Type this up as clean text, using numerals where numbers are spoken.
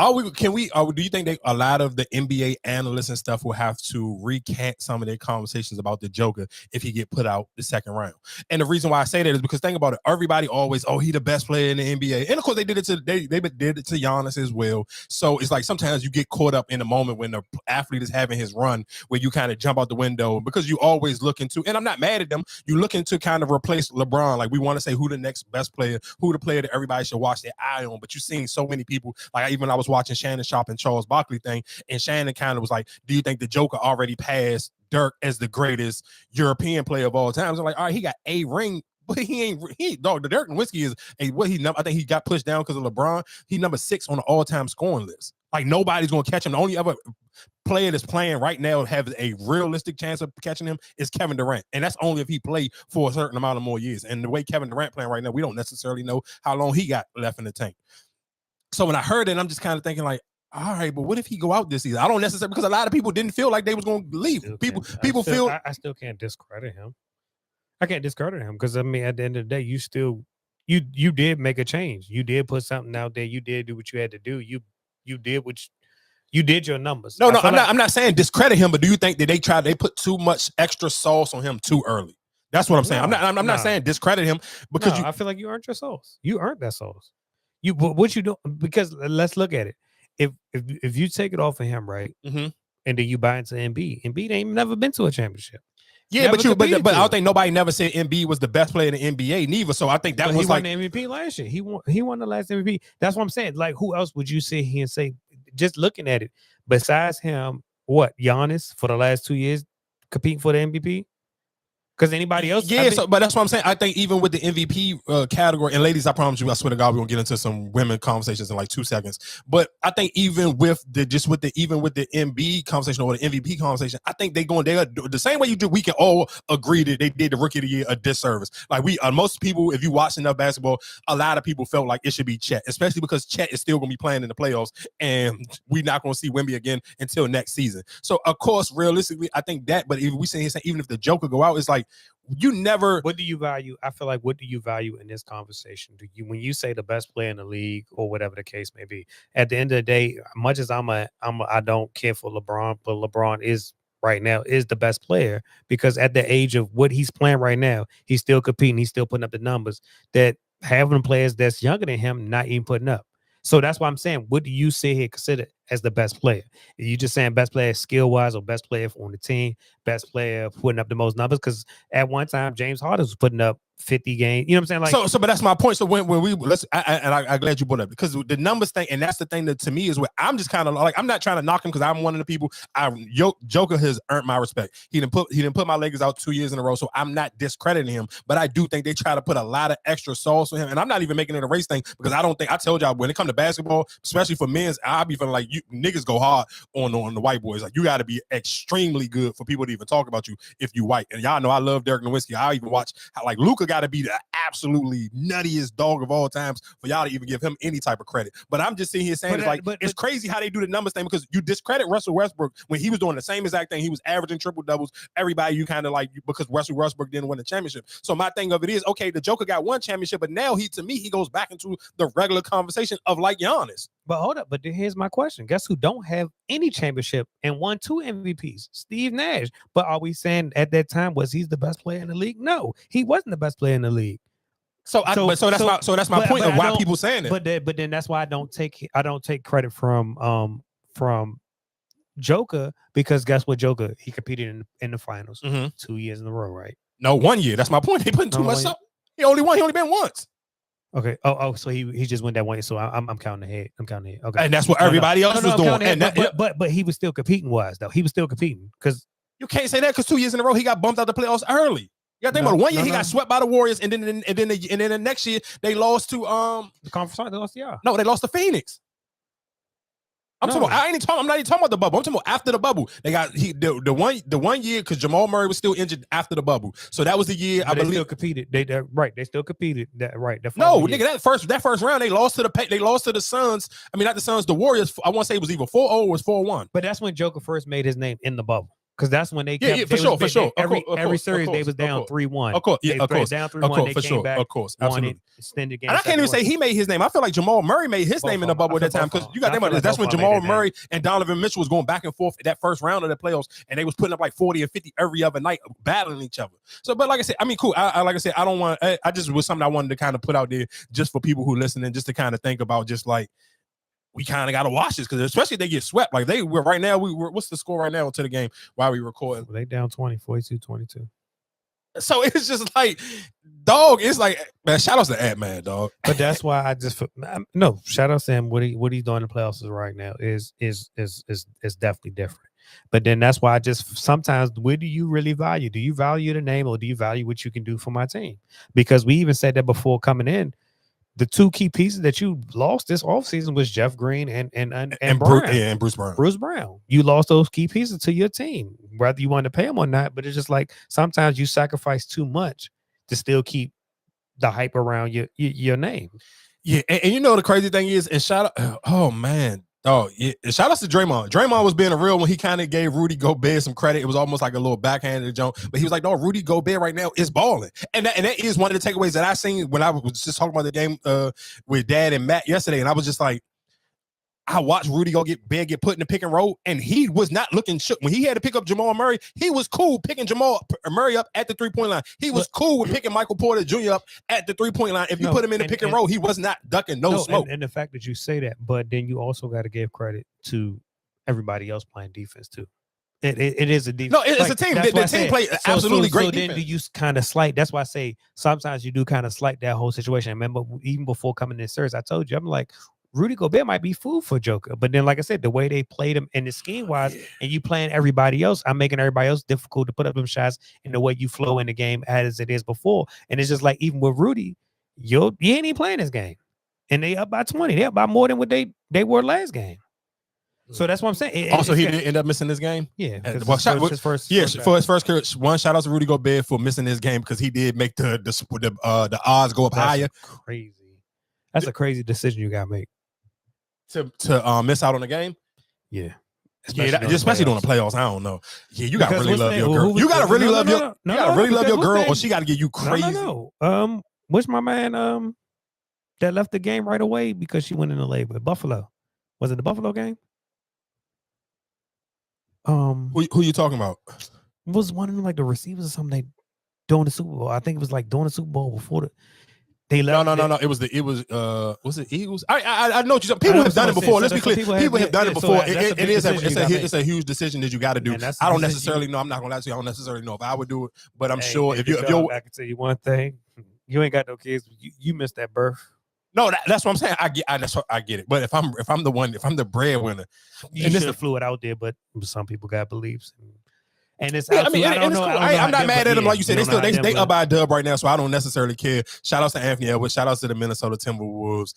Do you think a lot of the NBA analysts and stuff will have to recant some of their conversations about the Joker if he get put out the second round? And the reason why I say that is because think about it. Everybody always, he the best player in the NBA, and of course they did it to Giannis as well. So it's like sometimes you get caught up in the moment when the athlete is having his run, where you kind of jump out the window because you always looking to. And I'm not mad at them. You looking to kind of replace LeBron. Like we want to say who the next best player, who the player that everybody should watch their eye on. But you've seen so many people. Like even I was watching Shannon Sharp and Charles Barkley thing, and Shannon kind of was like, do you think the Joker already passed Dirk as the greatest European player of all time? So I'm like, all right, he got a ring, but the Dirk Nowitzki is I think he got pushed down because of LeBron. He number 6 on the all-time scoring list. Like nobody's gonna catch him. The only other player that's playing right now have a realistic chance of catching him is Kevin Durant, and that's only if he played for a certain amount of more years. And the way Kevin Durant playing right now, we don't necessarily know how long he got left in the tank. So when I heard it, I'm just kind of thinking like, all right, but what if he go out this season? I don't necessarily, because a lot of people didn't feel like they was going to leave. I still can't discredit him. I can't discredit him because I mean, at the end of the day, you did make a change. You did put something out there. You did do what you had to do. You did your numbers. No, I'm not saying discredit him, but do you think that they put too much extra sauce on him too early? That's what I'm saying. I'm not saying discredit him because I feel like you earned your sauce. You earned that sauce. What you do, because let's look at it. If you take it off of him, right, mm-hmm. and then you buy into Embiid ain't never been to a championship. Yeah, but I don't think nobody never said Embiid was the best player in the NBA neither. So I think that was like he won the MVP last year. He won the last MVP. That's what I'm saying. Like who else would you sit here and say, just looking at it, besides him, what, Giannis for the last 2 years competing for the MVP? Because anybody else, but that's what I'm saying. I think even with the MVP category, and ladies, I promise you, I swear to God, we're gonna get into some women conversations in like 2 seconds. But I think even with the Embiid conversation or the MVP conversation, I think they're the same way you do. We can all agree that they did the Rookie of the Year a disservice. Like most people, if you watch enough basketball, a lot of people felt like it should be Chet, especially because Chet is still gonna be playing in the playoffs, and we're not gonna see Wemby again until next season. So of course, realistically, I think that. But if we say even if the Joker go out, it's like. You never. What do you value? I feel like what do you value in this conversation? When you say the best player in the league or whatever the case may be? At the end of the day, much as I don't care for LeBron, but LeBron is right now is the best player because at the age of what he's playing right now, he's still competing. He's still putting up the numbers that having players that's younger than him not even putting up. So that's why I'm saying, what do you sit here consider as the best player? Are you just saying best player skill-wise or best player on the team, best player putting up the most numbers? Because at one time, James Harden was putting up 50 games. You know what I'm saying? Like, but that's my point. So when we I'm glad you brought it up because the numbers thing, and that's the thing that to me is where I'm just kind of like I'm not trying to knock him because I'm one of the people. Joker has earned my respect. He didn't put my Lakers out 2 years in a row, so I'm not discrediting him. But I do think they try to put a lot of extra sauce on him, and I'm not even making it a race thing because I don't think I told y'all when it comes to basketball, especially for men's, I'll be feeling like you niggas go hard on the white boys. Like you got to be extremely good for people to even talk about you if you white. And y'all know I love Dirk Nowitzki. I even watch how like Luka got to be the absolutely nuttiest dog of all times for y'all to even give him any type of credit. But I'm just sitting here saying it's crazy how they do the numbers thing because you discredit Russell Westbrook when he was doing the same exact thing. He was averaging triple doubles. Everybody you kind of like because Russell Westbrook didn't win the championship. So my thing of it is, okay, the Joker got one championship, but now he goes back into the regular conversation of like Giannis. But hold up, but here's my question. Guess who don't have any championship and won 2 MVPs? Steve Nash. But are we saying at that time was he's the best player in the league? No, he wasn't the best player in the league. So that's my point of why people saying it. But then that's why I don't take credit from Joker because guess what, Joker he competed in the finals 2 years in a row, right? No, 1 year. That's my point. They putting too much up. He only won. He only been once. Okay. Oh. So he just went that way. So I'm counting ahead. Okay. And that's what everybody else was doing. And but he was still competing. Though he was still competing because you can't say that because 2 years in a row he got bumped out the playoffs early. You got to think about it. 1 year he got swept by the Warriors, and then the next year they lost to the conference. They lost to y'all. No, they lost to Phoenix. I'm not even talking about the bubble. I'm talking about after the bubble. They got the one year because Jamal Murray was still injured after the bubble. So that was the year I believe they still competed. They still competed. No, nigga, that first round they lost to the Suns. I mean, not the Suns, the Warriors. I want to say it was either 4-0 or 4-1. But that's when Joker first made his name in the bubble. Because that's when they Yeah, kept, yeah, they for was, sure. Every series they was down 3-1. Of course, yeah, They of course, down of 3-1. course, They for came sure, back, of course, won absolutely. it, extended the game. And I can't even say he made his name. I feel like Jamal Murray made his name in the bubble at that time because you got to think about this. That's when Jamal Murray and Donovan Mitchell was going back and forth that first round of the playoffs, and they was putting up like 40 and 50 every other night, battling each other. So, but like I said, I mean, cool. I like I said, I don't want. I just was something I wanted to kind of put out there just for people who listening, just to kind of think about, just like, we kind of got to watch this because especially if they get swept. Like they were right now. What's the score right now to the game while we recording? They down 42-22. So it's just like, dog. It's like, man. Shout outs to Ant-Man, dog. But that's why I just no shout out to him. What he's doing in the playoffs right now is definitely different. But then that's why I just sometimes, what do you really value? Do you value the name or do you value what you can do for my team? Because we even said that before coming in. The two key pieces that you lost this offseason was Jeff Green and Brown. Bruce Brown. Bruce Brown. You lost those key pieces to your team, whether you want to pay them or not. But it's just like sometimes you sacrifice too much to still keep the hype around your name. Yeah, and you know the crazy thing is, and shout out, oh man. Oh, yeah. Shout out to Draymond. Draymond was being a real when he kind of gave Rudy Gobert some credit. It was almost like a little backhanded joke, but he was like, no, Rudy Gobert right now is balling. And that is one of the takeaways that I seen when I was just talking about the game with Dad and Matt yesterday. And I was just like, I watched Rudy Gobert get put in the pick and roll, and he was not looking shook. When he had to pick up Jamal Murray, he was cool picking Jamal Murray up at the 3-point line. He was cool with picking Michael Porter Jr. up at the 3-point line. If you put him in the pick and roll, he was not ducking no smoke. And the fact that you say that, but then you also got to give credit to everybody else playing defense too. It is a defense. No, it's a team. The team played absolutely great. So then do you kind of slight? That's why I say sometimes you do kind of slight that whole situation. I remember even before coming in this series, I told you, I'm like, Rudy Gobert might be food for Joker. But then, like I said, the way they played him in the scheme wise, and you playing everybody else, I'm making everybody else difficult to put up them shots in the way you flow in the game as it is before. And it's just like, even with Rudy, you ain't even playing this game. And they up by 20. They up by more than what they were last game. So that's what I'm saying. Also, he did end up missing this game. Yeah. For his first one, shout out to Rudy Gobert for missing this game because he did make the odds go up higher. Crazy. That's a crazy decision you got to make. To miss out on the game. Yeah. Especially during the playoffs. I don't know. Yeah, you gotta really love your girl. You gotta really love your. You gotta really love your girl, or she gotta get you crazy. No. What's my man? That left the game right away because she went in the labor. Buffalo. Was it the Buffalo game? Who you talking about? Was one of them like the receivers or something? They doing the Super Bowl. I think it was like doing the Super Bowl before they left. No. Was it Eagles? I know what you're saying. People have done it before. Let's be clear. People have done it before. It's a huge decision that you got to do. I don't necessarily know. I'm not gonna lie to you. I don't necessarily know if I would do it, but I'm sure if you're. I can tell you one thing. You ain't got no kids. You missed that birth. No, that's what I'm saying. I get it. But if I'm the breadwinner, you should have flew it out there. But some people got beliefs, and it's. Yeah, I'm not mad at them. Like you said, they up by a dub right now, so I don't necessarily care. Shout outs to Anthony Edwards. Shout outs to the Minnesota Timberwolves.